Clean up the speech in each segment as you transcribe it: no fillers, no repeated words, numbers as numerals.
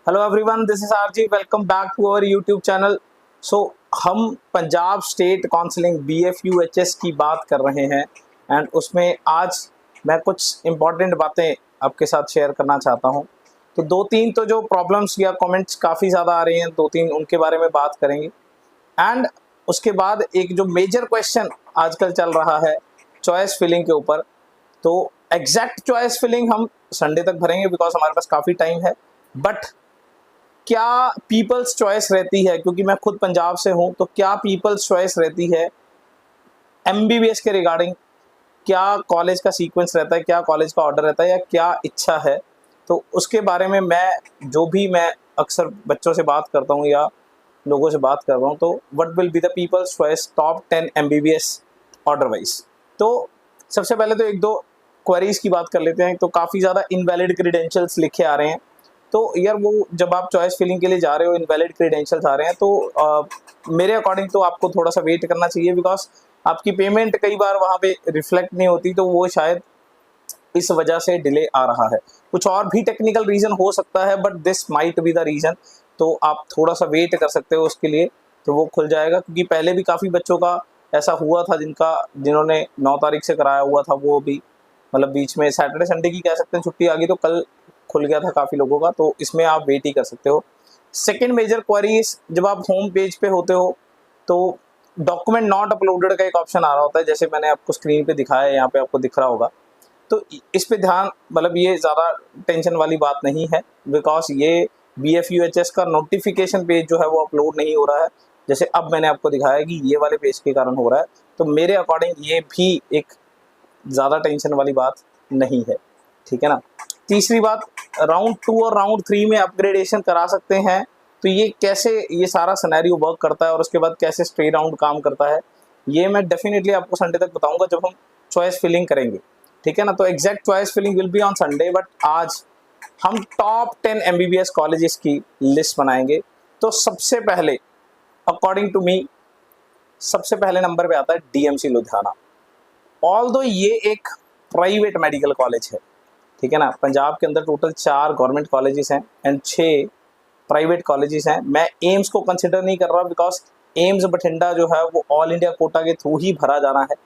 Hello everyone, this is RG. Welcome back to our YouTube channel. So हम Punjab state counselling BFUHS की बात कर रहे हैं एंड उसमें आज मैं कुछ इम्पॉर्टेंट बातें आपके साथ शेयर करना चाहता हूं। तो दो तीन तो जो प्रॉब्लम्स या कमेंट्स काफ़ी ज़्यादा आ रही हैं, दो तीन उनके बारे में बात करेंगे एंड उसके बाद एक जो मेजर क्वेश्चन आजकल चल रहा है चॉइस फिलिंग के ऊपर। तो एग्जैक्ट चॉइस फिलिंग हम संडे तक भरेंगे बिकॉज हमारे पास काफ़ी टाइम है। बट क्या पीपल्स चॉइस रहती है, क्योंकि मैं खुद पंजाब से हूं, तो क्या पीपल्स चॉइस रहती है MBBS के रिगार्डिंग? क्या कॉलेज का सीक्वेंस रहता है, क्या कॉलेज का ऑर्डर रहता है, या क्या इच्छा है? तो उसके बारे में मैं अक्सर बच्चों से बात करता हूं या लोगों से बात कर रहा हूं, तो what will be the people's choice top 10 MBBS order wise. तो सबसे पहले तो एक दो क्वेरीज की बात कर लेते हैं। तो काफ़ी ज़्यादा इनवैलिड क्रीडेंशियल्स लिखे आ रहे हैं। तो यार वो जब आप चॉइस फिलिंग के लिए जा रहे हो, इनवैलिड क्रीडेंशियल्स आ रहे हैं, तो मेरे अकॉर्डिंग तो आपको थोड़ा सा वेट करना चाहिए बिकॉज आपकी पेमेंट कई बार वहाँ पे रिफ्लेक्ट नहीं होती, तो वो शायद इस वजह से डिले आ रहा है। कुछ और भी टेक्निकल रीज़न हो सकता है, but this might be the reason. तो आप थोड़ा सा वेट कर सकते हो उसके लिए, तो वो खुल जाएगा। क्योंकि पहले भी काफ़ी बच्चों का ऐसा हुआ था जिन्होंने 9 तारीख से कराया हुआ था, वो भी मतलब बीच में सैटरडे संडे की कह सकते हैं छुट्टी आ गई, तो कल खुल गया था काफ़ी लोगों का। तो इसमें आप वेट ही कर सकते हो। सेकेंड मेजर क्वेरी, जब आप होम पेज पे होते हो तो डॉक्यूमेंट नॉट अपलोडेड का एक ऑप्शन आ रहा होता है, जैसे मैंने आपको स्क्रीन पे दिखाया है, यहाँ पे आपको दिख रहा होगा। तो इस पे ध्यान, मतलब ये ज़्यादा टेंशन वाली बात नहीं है बिकॉज ये BFUHS का नोटिफिकेशन पेज जो है वो अपलोड नहीं हो रहा है, जैसे अब मैंने आपको दिखाया है कि ये वाले पेज के कारण हो रहा है। तो मेरे अकॉर्डिंग ये भी एक ज़्यादा टेंशन वाली बात नहीं है, ठीक है ना। तीसरी बात, राउंड 2 और राउंड 3 में अपग्रेडेशन करा सकते हैं। तो ये कैसे ये सारा सिनेरियो वर्क करता है और उसके बाद कैसे स्टे राउंड काम करता है, ये मैं डेफिनेटली आपको संडे तक बताऊंगा जब हम चॉइस फिलिंग करेंगे, ठीक है ना। तो exact choice filling will be on Sunday, but आज हम टॉप 10 MBBS कॉलेजेस की लिस्ट बनाएंगे। तो सबसे पहले अकॉर्डिंग टू मी सबसे पहले नंबर पे आता है DMC लुधियाना। ऑल्दो ये एक प्राइवेट मेडिकल कॉलेज है, ठीक है ना। पंजाब के अंदर टोटल 4 गवर्नमेंट कॉलेजेस हैं एंड 6 प्राइवेट कॉलेजेस हैं। मैं एम्स को कंसिडर नहीं कर रहा बिकॉज एम्स बठिंडा जो है वो ऑल इंडिया कोटा के थ्रू ही भरा जाना है।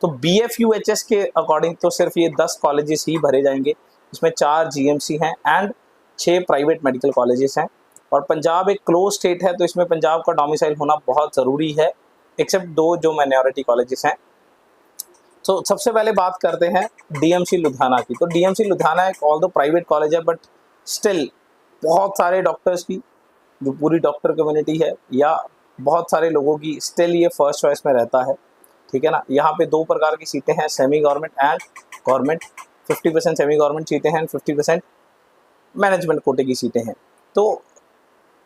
तो BFUHS के अकॉर्डिंग तो सिर्फ ये 10 कॉलेजेस ही भरे जाएंगे। इसमें 4 GMC हैं एंड 6 प्राइवेट मेडिकल कॉलेजेस हैं। और पंजाब एक क्लोज स्टेट है, तो इसमें पंजाब का डोमिसाइल होना बहुत ज़रूरी है, एक्सेप्ट 2 जो माइनॉरिटी कॉलेजेस हैं। तो सबसे पहले बात करते हैं DMC लुधियाना की। तो DMC लुधियाना एक ऑल दो प्राइवेट कॉलेज है, बट स्टिल बहुत सारे डॉक्टर्स की, जो पूरी डॉक्टर कम्युनिटी है या बहुत सारे लोगों की, स्टिल ये फर्स्ट चॉइस में रहता है, ठीक है ना। यहाँ पे 2 प्रकार की सीटें हैं, semi government and government. 50% semi government सीटें हैं एंड 50% मैनेजमेंट कोटे की सीटें हैं। तो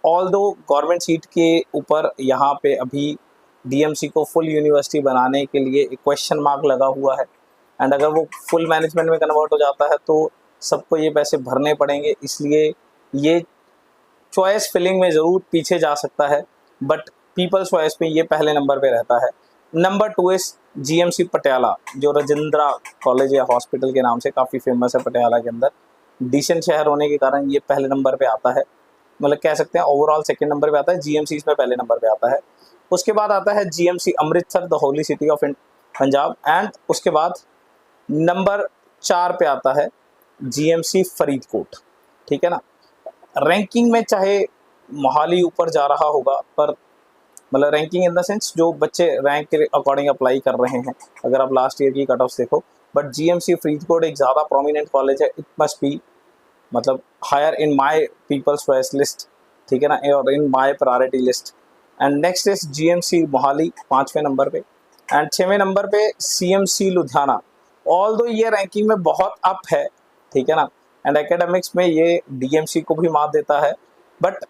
ऑल दो गवर्नमेंट सीट के ऊपर यहाँ पे अभी DMC को फुल यूनिवर्सिटी बनाने के लिए एक क्वेश्चन मार्क लगा हुआ है एंड अगर वो फुल मैनेजमेंट में कन्वर्ट हो जाता है तो सबको ये पैसे भरने पड़ेंगे। इसलिए ये चॉइस फिलिंग में ज़रूर पीछे जा सकता है, बट पीपल्स चॉइस पे ये पहले नंबर पे रहता है। नंबर 2 इस GMC पटियाला, जो राजेंद्रा कॉलेज या हॉस्पिटल के नाम से काफ़ी फेमस है पटियाला के अंदर। डिसेंट शहर होने के कारण ये पहले नंबर पे आता है, मतलब कह सकते हैं ओवरऑल सेकंड नंबर पे आता है। GMC इसमें पहले नंबर पे आता है। उसके बाद आता है GMC Amritsar, the holy city of Punjab, and उसके बाद नंबर 4 पे आता है GMC फरीदकोट, ठीक है ना। रैंकिंग में चाहे मोहाली ऊपर जा रहा होगा, पर मतलब रैंकिंग इन द सेंस जो बच्चे रैंक के अकॉर्डिंग अप्लाई कर रहे हैं, अगर आप लास्ट ईयर की कट ऑफ देखो, बट GMC फरीदकोट एक ज़्यादा प्रोमिनेंट कॉलेज है। इट मस्ट बी मतलब higher in my people's choice list, ठीक है ना, और in my priority list. And next is GMC Mohali 5वें नंबर पे एंड 6वें नंबर पे CMC लुधियाना। ऑल दो ये रैंकिंग में बहुत अप है, ठीक है ना, एंड एकेडमिक्स में ये DMC को भी मात देता है, but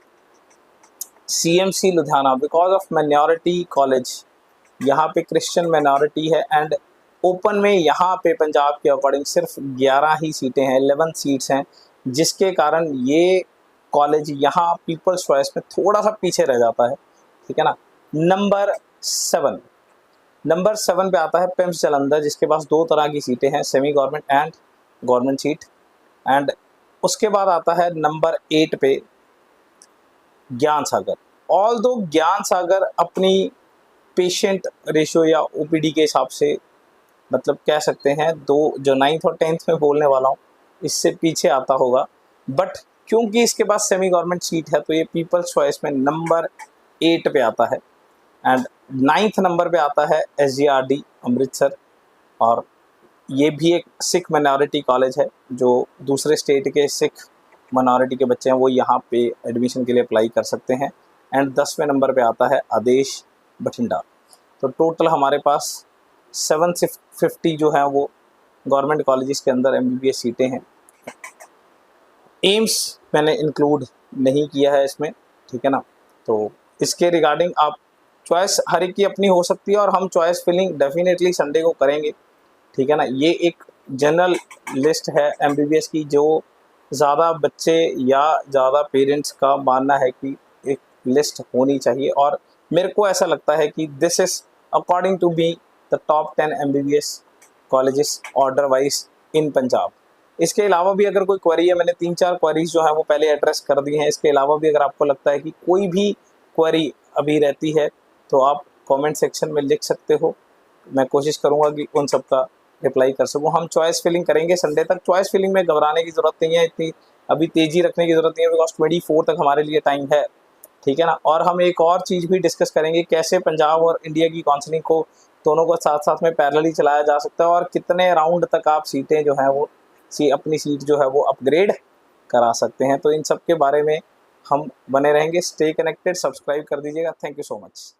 CMC Ludhiana because of minority college, यहाँ पे क्रिश्चियन माइनॉरिटी है एंड ओपन में यहाँ पे पंजाब के अकॉर्डिंग सिर्फ 11 ही सीटें हैं, 11 सीट्स हैं, जिसके कारण ये कॉलेज यहाँ पीपल्स चॉइस में थोड़ा सा पीछे रह जाता है, ठीक है ना। नंबर 7 पे आता है पिम्स जालंधर, जिसके पास 2 तरह की सीटें हैं, semi government and government seat. And उसके बाद आता है नंबर 8 पे ज्ञान सागर। ऑल दो ज्ञान सागर अपनी पेशेंट रेशियो या ओपीडी के हिसाब से मतलब कह सकते हैं दो जो 9th और 10th में बोलने वाला हूँ इससे पीछे आता होगा, बट क्योंकि इसके पास सेमी गवर्नमेंट सीट है तो ये पीपल्स चॉइस में नंबर 8 पे आता है। एंड 9th नंबर पे आता है SGRD अमृतसर, और ये भी एक सिख माइनॉरिटी कॉलेज है, जो दूसरे स्टेट के सिख माइनॉरिटी के बच्चे हैं वो यहाँ पे एडमिशन के लिए अप्लाई कर सकते हैं। एंड 10वें नंबर पे आता है आदेश बठिंडा। तो टोटल हमारे पास 750 जो है वो गवर्नमेंट कॉलेजेस के अंदर MBBS सीटें हैं। एम्स मैंने इंक्लूड नहीं किया है इसमें, ठीक है ना। तो इसके रिगार्डिंग आप चॉइस हर एक की अपनी हो सकती है, और हम चॉइस फिलिंग डेफिनेटली संडे को करेंगे, ठीक है ना। ये एक जनरल लिस्ट है MBBS की, जो ज़्यादा बच्चे या ज़्यादा पेरेंट्स का मानना है कि एक लिस्ट होनी चाहिए, और मेरे को ऐसा लगता है कि this is according to be the top 10 MBBS colleges order wise in Punjab. इसके अलावा भी अगर कोई क्वेरी है, मैंने 3-4 क्वेरीज जो है वो पहले एड्रेस कर दी हैं। इसके अलावा भी अगर आपको लगता है कि कोई भी क्वेरी अभी रहती है तो आप कमेंट सेक्शन में लिख सकते हो, मैं कोशिश करूँगा कि उन सब का रिप्लाई कर सकूँ। हम चॉइस फिलिंग करेंगे संडे तक। चॉइस फिलिंग में घबराने की ज़रूरत नहीं है, इतनी अभी तेज़ी रखने की ज़रूरत नहीं है, बिकॉज 24 तक हमारे लिए टाइम है, ठीक है ना। और हम एक और चीज़ भी डिस्कस करेंगे, कैसे पंजाब और इंडिया की काउंसलिंग को दोनों को साथ साथ में पैरेलली चलाया जा सकता है, और कितने राउंड तक आप सीटें जो हैं वो अपनी सीट जो है वो अपग्रेड करा सकते हैं। तो इन सब के बारे में हम बने रहेंगे। स्टे कनेक्टेड, सब्सक्राइब कर दीजिएगा। Thank you so much.